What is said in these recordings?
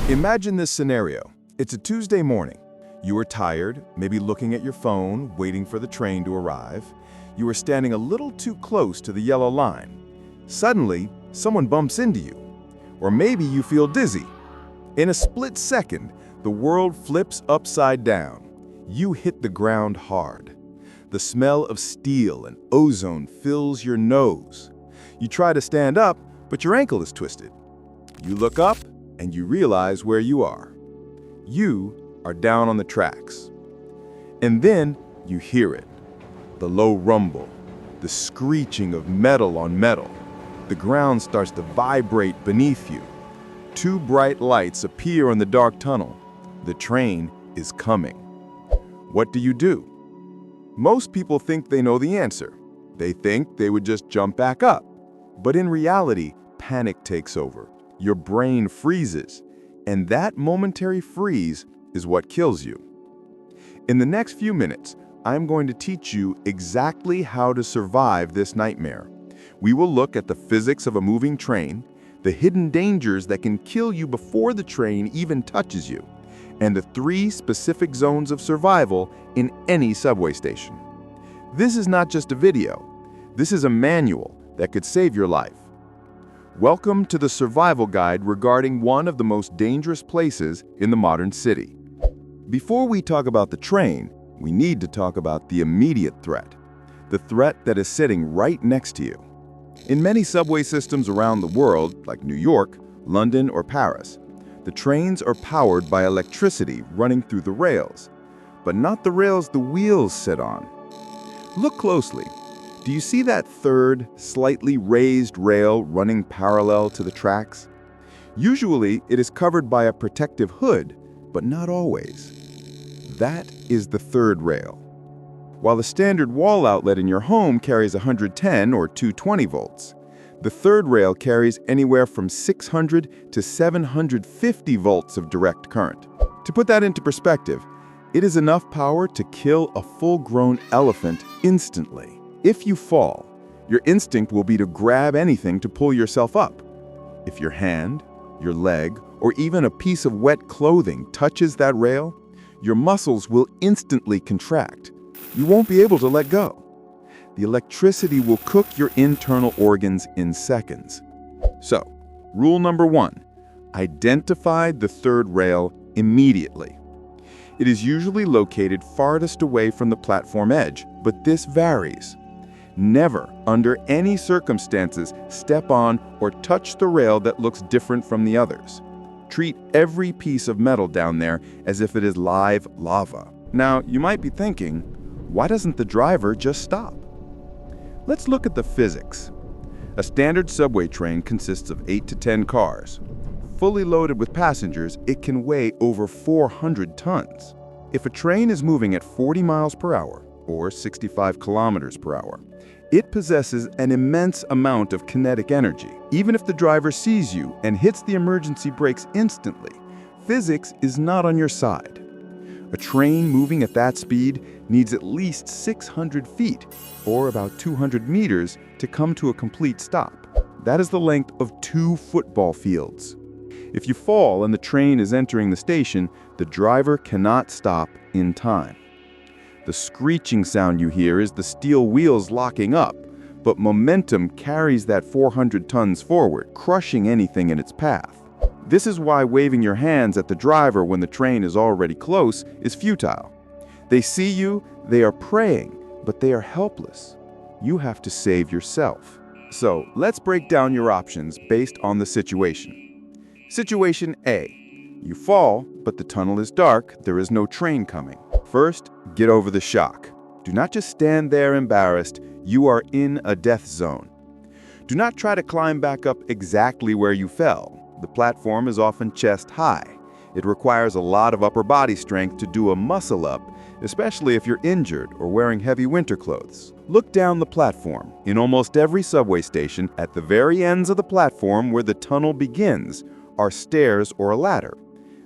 Imagine this scenario. It's a Tuesday morning. You are tired, maybe looking at your phone, waiting for the train to arrive. You are standing a little too close to the yellow line. Suddenly, someone bumps into you. Or maybe you feel dizzy. In a split second, the world flips upside down. You hit the ground hard. The smell of steel and ozone fills your nose. You try to stand up, but your ankle is twisted. You look up, and you realize where you are. You are down on the tracks. And then you hear it. The low rumble, the screeching of metal on metal. The ground starts to vibrate beneath you. Two bright lights appear in the dark tunnel. The train is coming. What do? Most people think they know the answer. They think they would just jump back up. But in reality, panic takes over. Your brain freezes, and that momentary freeze is what kills you. In the next few minutes, I'm going to teach you exactly how to survive this nightmare. We will look at the physics of a moving train, the hidden dangers that can kill you before the train even touches you, and the 3 specific zones of survival in any subway station. This is not just a video. This is a manual that could save your life. Welcome to the survival guide regarding one of the most dangerous places in the modern city. Before we talk about the train, we need to talk about the immediate threat, the threat that is sitting right next to you. In many subway systems around the world, like New York, London, or Paris, the trains are powered by electricity running through the rails, but not the rails the wheels sit on. Look closely. Do you see that third, slightly raised rail running parallel to the tracks? Usually, it is covered by a protective hood, but not always. That is the third rail. While the standard wall outlet in your home carries 110 or 220 volts, the third rail carries anywhere from 600 to 750 volts of direct current. To put that into perspective, it is enough power to kill a full-grown elephant instantly. If you fall, your instinct will be to grab anything to pull yourself up. If your hand, your leg, or even a piece of wet clothing touches that rail, your muscles will instantly contract. You won't be able to let go. The electricity will cook your internal organs in seconds. So, rule number 1, identify the third rail immediately. It is usually located farthest away from the platform edge, but this varies. Never, under any circumstances, step on or touch the rail that looks different from the others. Treat every piece of metal down there as if it is live lava. Now, you might be thinking, why doesn't the driver just stop? Let's look at the physics. A standard subway train consists of 8 to 10 cars. Fully loaded with passengers, it can weigh over 400 tons. If a train is moving at 40 miles per hour, or 65 kilometers per hour, it possesses an immense amount of kinetic energy. Even if the driver sees you and hits the emergency brakes instantly, physics is not on your side. A train moving at that speed needs at least 600 feet, or about 200 meters, to come to a complete stop. That is the length of 2 football fields. If you fall and the train is entering the station, the driver cannot stop in time. The screeching sound you hear is the steel wheels locking up, but momentum carries that 400 tons forward, crushing anything in its path. This is why waving your hands at the driver when the train is already close is futile. They see you, they are praying, but they are helpless. You have to save yourself. So, let's break down your options based on the situation. Situation A. You fall, but the tunnel is dark, there is no train coming. First, get over the shock. Do not just stand there embarrassed, you are in a death zone. Do not try to climb back up exactly where you fell. The platform is often chest high. It requires a lot of upper body strength to do a muscle up, especially if you're injured or wearing heavy winter clothes. Look down the platform. In almost every subway station, at the very ends of the platform where the tunnel begins, are stairs or a ladder.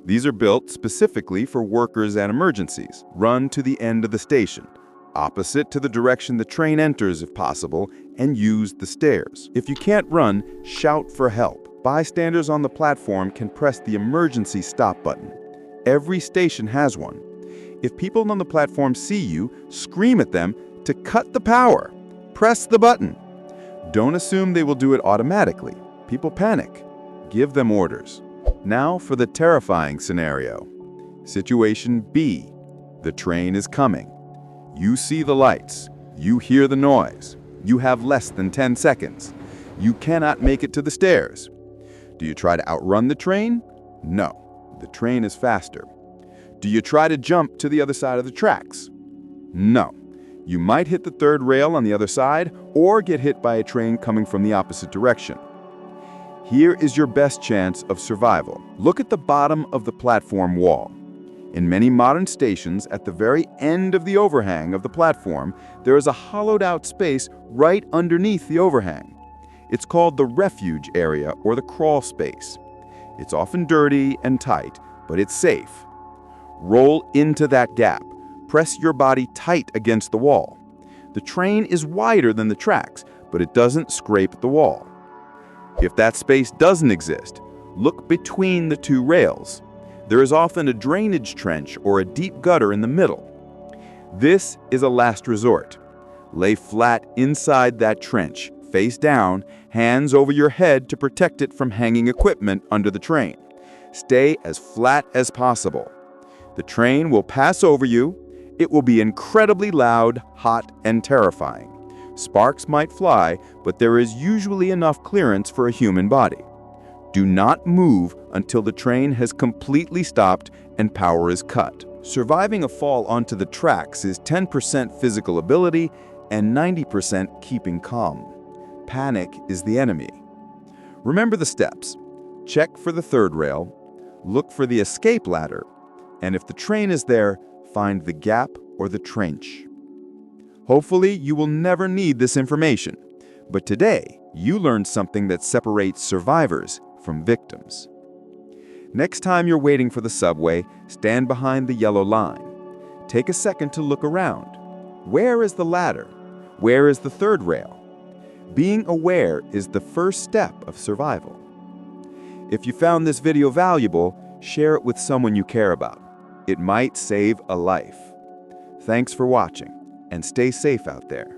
These are built specifically for workers and emergencies. Run to the end of the station, opposite to the direction the train enters if possible, and use the stairs. If you can't run, shout for help. bystanders on the platform can press the emergency stop button. Every station has one. If people on the platform see you, scream at them to cut the power. Press the button. Don't assume they will do it automatically. People panic. Give them orders. Now for the terrifying scenario. Situation B. The train is coming. You see the lights. You hear the noise. You have less than 10 seconds. You cannot make it to the stairs. Do you try to outrun the train? No. The train is faster. Do you try to jump to the other side of the tracks? No. You might hit the third rail on the other side or get hit by a train coming from the opposite direction. Here is your best chance of survival. Look at the bottom of the platform wall. In many modern stations, at the very end of the overhang of the platform, there is a hollowed-out space right underneath the overhang. It's called the refuge area or the crawl space. It's often dirty and tight, but it's safe. Roll into that gap. Press your body tight against the wall. The train is wider than the tracks, but it doesn't scrape the wall. If that space doesn't exist, look between the two rails. There is often a drainage trench or a deep gutter in the middle. This is a last resort. Lay flat inside that trench, face down, hands over your head to protect it from hanging equipment under the train. Stay as flat as possible. The train will pass over you. It will be incredibly loud, hot, and terrifying. Sparks might fly, but there is usually enough clearance for a human body. Do not move until the train has completely stopped and power is cut. Surviving a fall onto the tracks is 10% physical ability and 90% keeping calm. Panic is the enemy. Remember the steps. Check for the third rail, look for the escape ladder, and if the train is there, find the gap or the trench. Hopefully, you will never need this information, but today, you learned something that separates survivors from victims. Next time you're waiting for the subway, stand behind the yellow line. Take a second to look around. Where is the ladder? Where is the third rail? Being aware is the first step of survival. If you found this video valuable, share it with someone you care about. It might save a life. Thanks for watching, and stay safe out there.